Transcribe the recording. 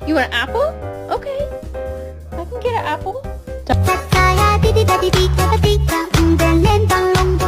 You want an apple? Okay. I can get an apple. Tata ya di di da di di da di da, den len dang long